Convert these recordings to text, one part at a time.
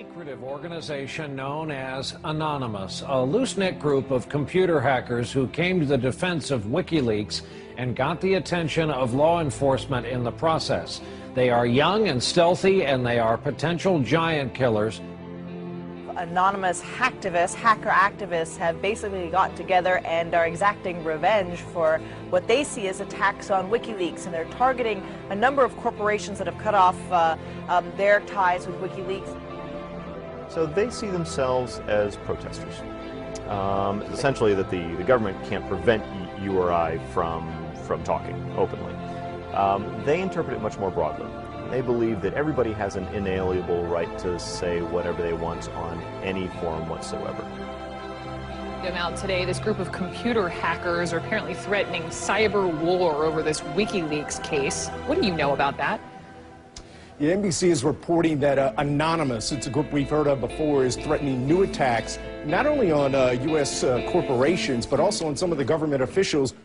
secretive organization known as Anonymous, a loose-knit group of computer hackers who came to the defense of WikiLeaks and got the attention of law enforcement in the process. They are young and stealthy, and they are potential giant killers. Anonymous hacker activists have basically got together and are exacting revenge for what they see as attacks on WikiLeaks, and they're targeting a number of corporations that have cut off their ties with WikiLeaks. So they see themselves as protesters. Essentially that the government can't prevent you or I from talking openly. They interpret it much more broadly. They believe that everybody has an inalienable right to say whatever they want on any forum whatsoever. Now today, this group of computer hackers are apparently threatening cyber war over this WikiLeaks case. What do you know about that? Yeah, NBC is reporting that Anonymous, it's a group we've heard of before, is threatening new attacks not only on U.S. corporations, but also on some of the government officials.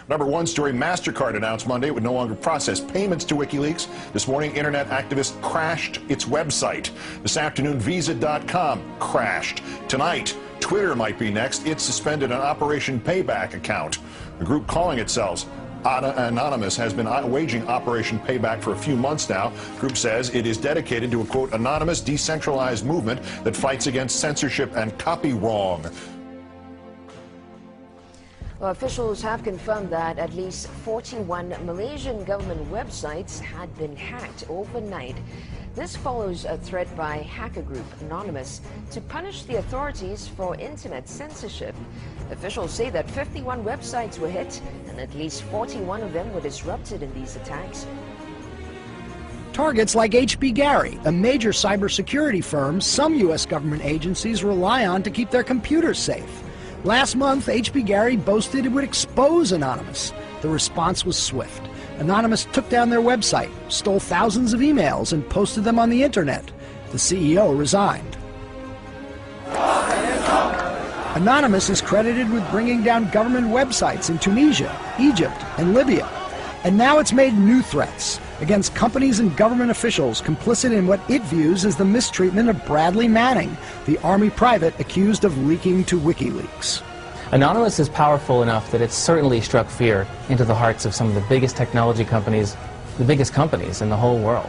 Number one story, MasterCard announced Monday it would no longer process payments to WikiLeaks. This morning, internet activists crashed its website. This afternoon, Visa.com crashed. Tonight, Twitter might be next. It suspended an Operation Payback account. The group calling itself Anonymous has been waging Operation Payback for a few months now. The group says it is dedicated to a, quote, anonymous, decentralized movement that fights against censorship and copy wrong. Well, officials have confirmed that at least 41 Malaysian government websites had been hacked overnight. This follows a threat by hacker group Anonymous to punish the authorities for internet censorship. Officials say that 51 websites were hit and at least 41 of them were disrupted in these attacks. Targets like HB Gary, a major cybersecurity firm some U.S. government agencies rely on to keep their computers safe. Last month, HB Gary boasted it would expose Anonymous. The response was swift. Anonymous took down their website, stole thousands of emails, and posted them on the internet. The CEO resigned. Anonymous is credited with bringing down government websites in Tunisia, Egypt, and Libya. And now it's made new threats against companies and government officials complicit in what it views as the mistreatment of Bradley Manning, the Army private accused of leaking to WikiLeaks. Anonymous is powerful enough that it's certainly struck fear into the hearts of some of the biggest technology companies, the biggest companies in the whole world.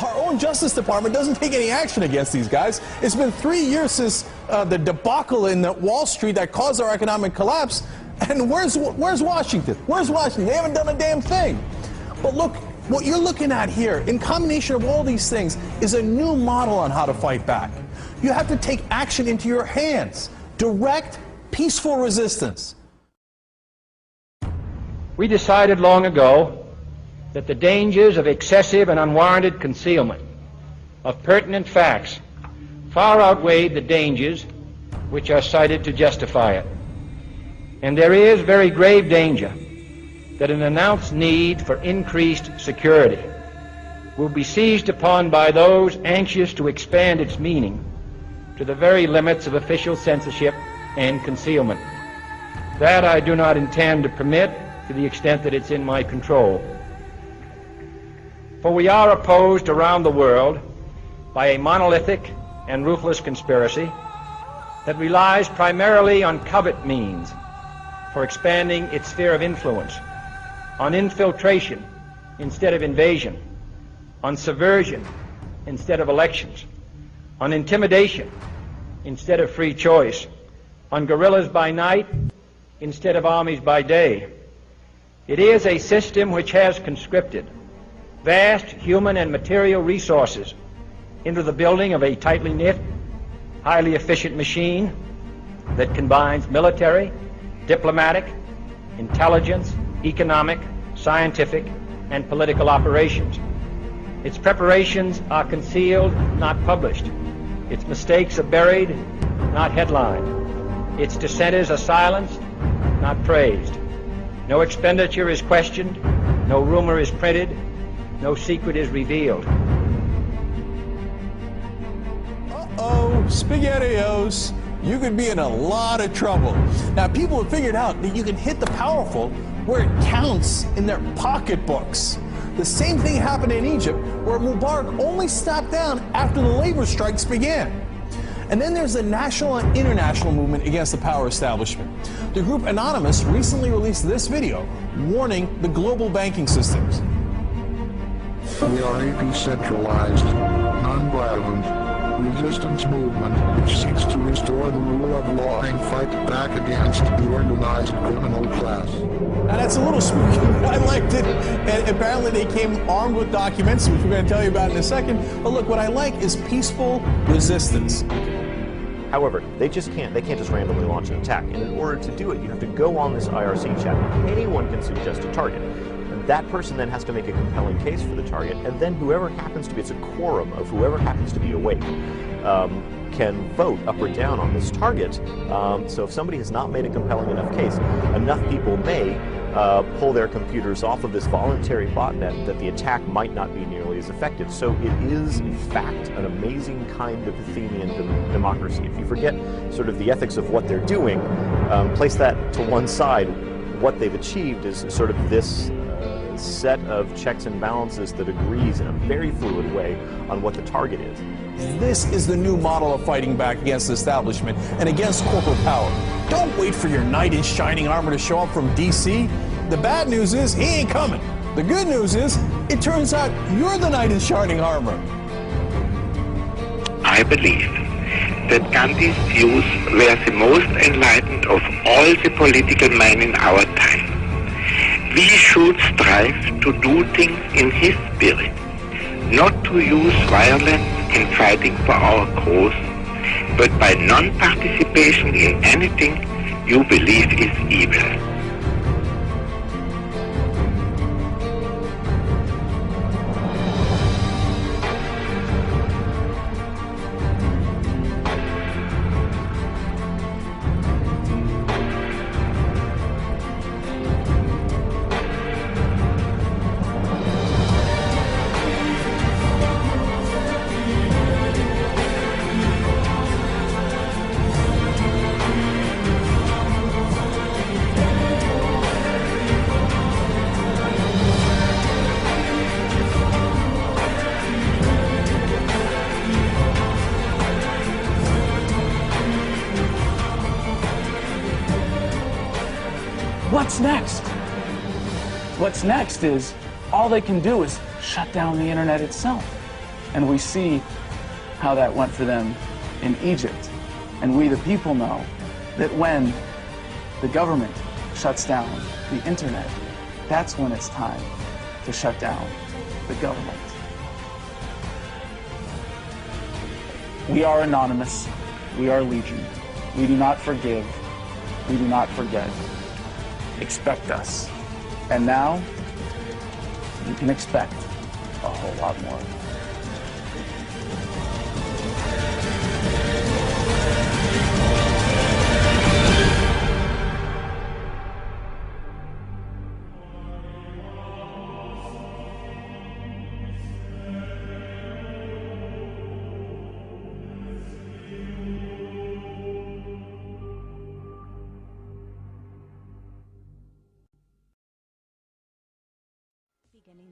Our own Justice Department doesn't take any action against these guys. It's been 3 years since the debacle in Wall Street that caused our economic collapse. And where's Washington? Where's Washington? They haven't done a damn thing. But look, what you're looking at here, in combination of all these things, is a new model on how to fight back. You have to take action into your hands. Direct, peaceful resistance. We decided long ago that the dangers of excessive and unwarranted concealment of pertinent facts far outweighed the dangers which are cited to justify it. And there is very grave danger that an announced need for increased security will be seized upon by those anxious to expand its meaning to the very limits of official censorship and concealment. That I do not intend to permit to the extent that it's in my control. For we are opposed around the world by a monolithic and ruthless conspiracy that relies primarily on covert means for expanding its sphere of influence, on infiltration instead of invasion, on subversion instead of elections, on intimidation instead of free choice, on guerrillas by night instead of armies by day. It is a system which has conscripted vast human and material resources into the building of a tightly knit, highly efficient machine that combines military, diplomatic, intelligence, economic, scientific, and political operations. Its preparations are concealed, not published. Its mistakes are buried, not headlined. Its dissenters are silenced, not praised. No expenditure is questioned, no rumor is printed, no secret is revealed. Uh-oh, SpaghettiOs. You could be in a lot of trouble. Now, people have figured out that you can hit the powerful where it counts in their pocketbooks. The same thing happened in Egypt, where Mubarak only stepped down after the labor strikes began. And then there's the national and international movement against the power establishment. The group Anonymous recently released this video warning the global banking systems. We are a decentralized, non-violent, resistance movement which seeks to restore the rule of law and fight back against the organized criminal class. Now that's a little spooky, but I liked it. And apparently they came armed with documents, which we're going to tell you about in a second. But look, what I like is peaceful resistance. However, they can't just randomly launch an attack. And in order to do it, you have to go on this IRC chat. Anyone can suggest a target. That person then has to make a compelling case for the target, and then whoever happens to be, it's a quorum of whoever happens to be awake, can vote up or down on this target. So if somebody has not made a compelling enough case, enough people may pull their computers off of this voluntary botnet that the attack might not be nearly as effective. So it is, in fact, an amazing kind of Athenian democracy. If you forget sort of the ethics of what they're doing, place that to one side, what they've achieved is sort of this set of checks and balances that agrees in a very fluid way on what the target is. This is the new model of fighting back against the establishment and against corporate power. Don't wait for your knight in shining armor to show up from DC. The bad news is he ain't coming. The good news is it turns out you're the knight in shining armor. I believe that Gandhi's views were the most enlightened of all the political men in our time. We should strive to do things in his spirit, not to use violence in fighting for our cause, but by non-participation in anything you believe is evil. What's next? What's next is all they can do is shut down the internet itself. And we see how that went for them in Egypt. And we, the people, know that when the government shuts down the internet, that's when it's time to shut down the government. We are Anonymous. We are Legion. We do not forgive. We do not forget. Expect us. And now, you can expect a whole lot more.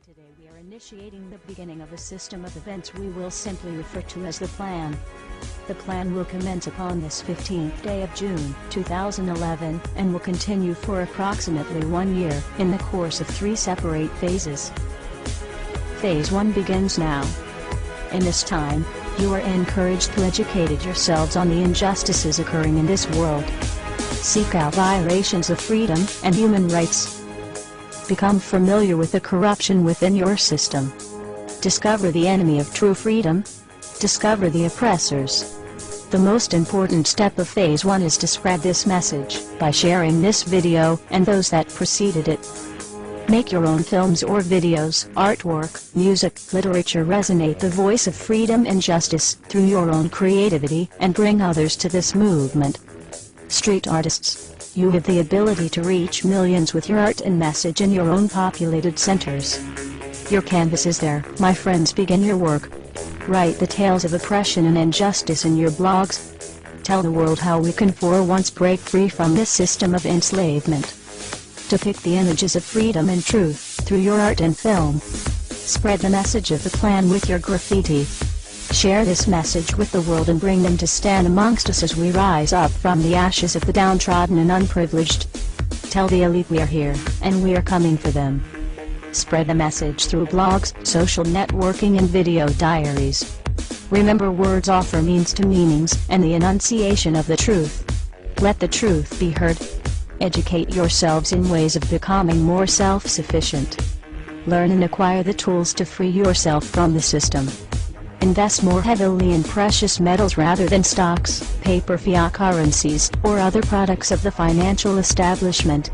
Today we are initiating the beginning of a system of events we will simply refer to as the Plan. The Plan will commence upon this 15th day of June 2011 and will continue for approximately 1 year in the course of 3 separate phases. Phase 1 begins now. In this time, you are encouraged to educate yourselves on the injustices occurring in this world. Seek out violations of freedom and human rights. Become familiar with the corruption within your system. Discover the enemy of true freedom. Discover the oppressors. The most important step of Phase 1 is to spread this message by sharing this video and those that preceded it. Make your own films or videos, artwork, music, literature resonate the voice of freedom and justice through your own creativity and bring others to this movement. Street artists. You have the ability to reach millions with your art and message in your own populated centers. Your canvas is there, my friends. Begin your work. Write the tales of oppression and injustice in your blogs. Tell the world how we can for once break free from this system of enslavement. Depict the images of freedom and truth through your art and film. Spread the message of the plan with your graffiti. Share this message with the world and bring them to stand amongst us as we rise up from the ashes of the downtrodden and unprivileged. Tell the elite we are here, and we are coming for them. Spread the message through blogs, social networking and video diaries. Remember, words offer means to meanings and the enunciation of the truth. Let the truth be heard. Educate yourselves in ways of becoming more self-sufficient. Learn and acquire the tools to free yourself from the system. Invest more heavily in precious metals rather than stocks, paper fiat currencies, or other products of the financial establishment.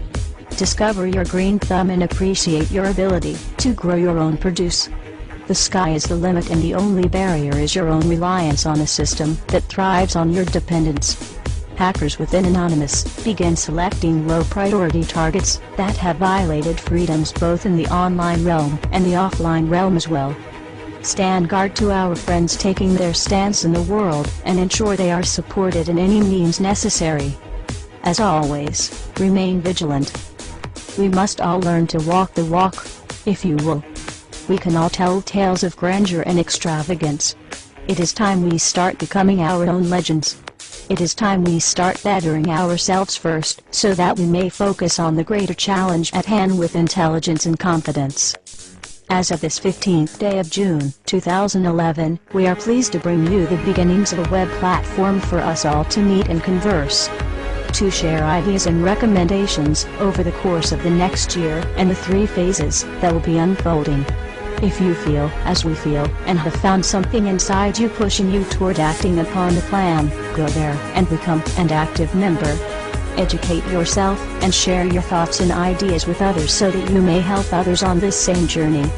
Discover your green thumb and appreciate your ability to grow your own produce. The sky is the limit, and the only barrier is your own reliance on a system that thrives on your dependence. Hackers within Anonymous begin selecting low-priority targets that have violated freedoms both in the online realm and the offline realm as well. Stand guard to our friends taking their stance in the world, and ensure they are supported in any means necessary. As always, remain vigilant. We must all learn to walk the walk, if you will. We can all tell tales of grandeur and extravagance. It is time we start becoming our own legends. It is time we start bettering ourselves first, so that we may focus on the greater challenge at hand with intelligence and confidence. As of this 15th day of June, 2011, we are pleased to bring you the beginnings of a web platform for us all to meet and converse. To share ideas and recommendations over the course of the next year and the 3 phases that will be unfolding. If you feel, as we feel, and have found something inside you pushing you toward acting upon the plan, go there and become an active member. Educate yourself and share your thoughts and ideas with others so that you may help others on this same journey.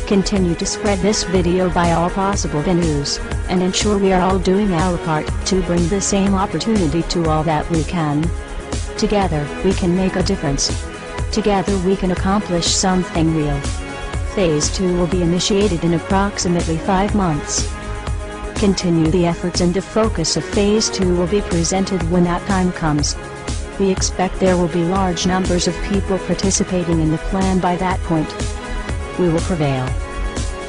Continue to spread this video by all possible venues, and ensure we are all doing our part to bring the same opportunity to all that we can. Together, we can make a difference. Together we can accomplish something real. Phase 2 will be initiated in approximately 5 months. Continue the efforts, and the focus of Phase 2 will be presented when that time comes. We expect there will be large numbers of people participating in the plan by that point. We will prevail.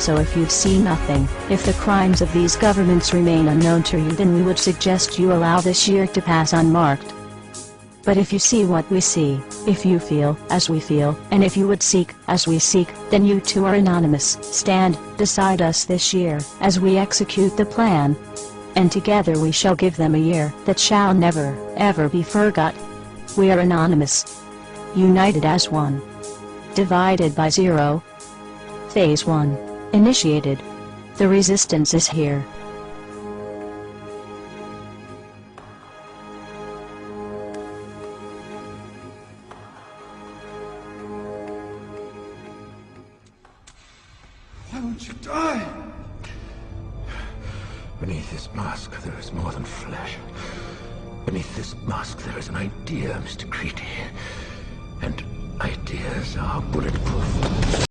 So if you've seen nothing, if the crimes of these governments remain unknown to you, then we would suggest you allow this year to pass unmarked. But if you see what we see, if you feel as we feel, and if you would seek as we seek, then you too are anonymous. Stand beside us this year as we execute the plan. And together we shall give them a year that shall never, ever be forgot. We are anonymous. United as one. Divided by zero. Phase 1. Initiated. The resistance is here. Why won't you die? Beneath this mask, there is more than flesh. Beneath this mask, there is an idea, Mr. Creedy. And ideas are bulletproof.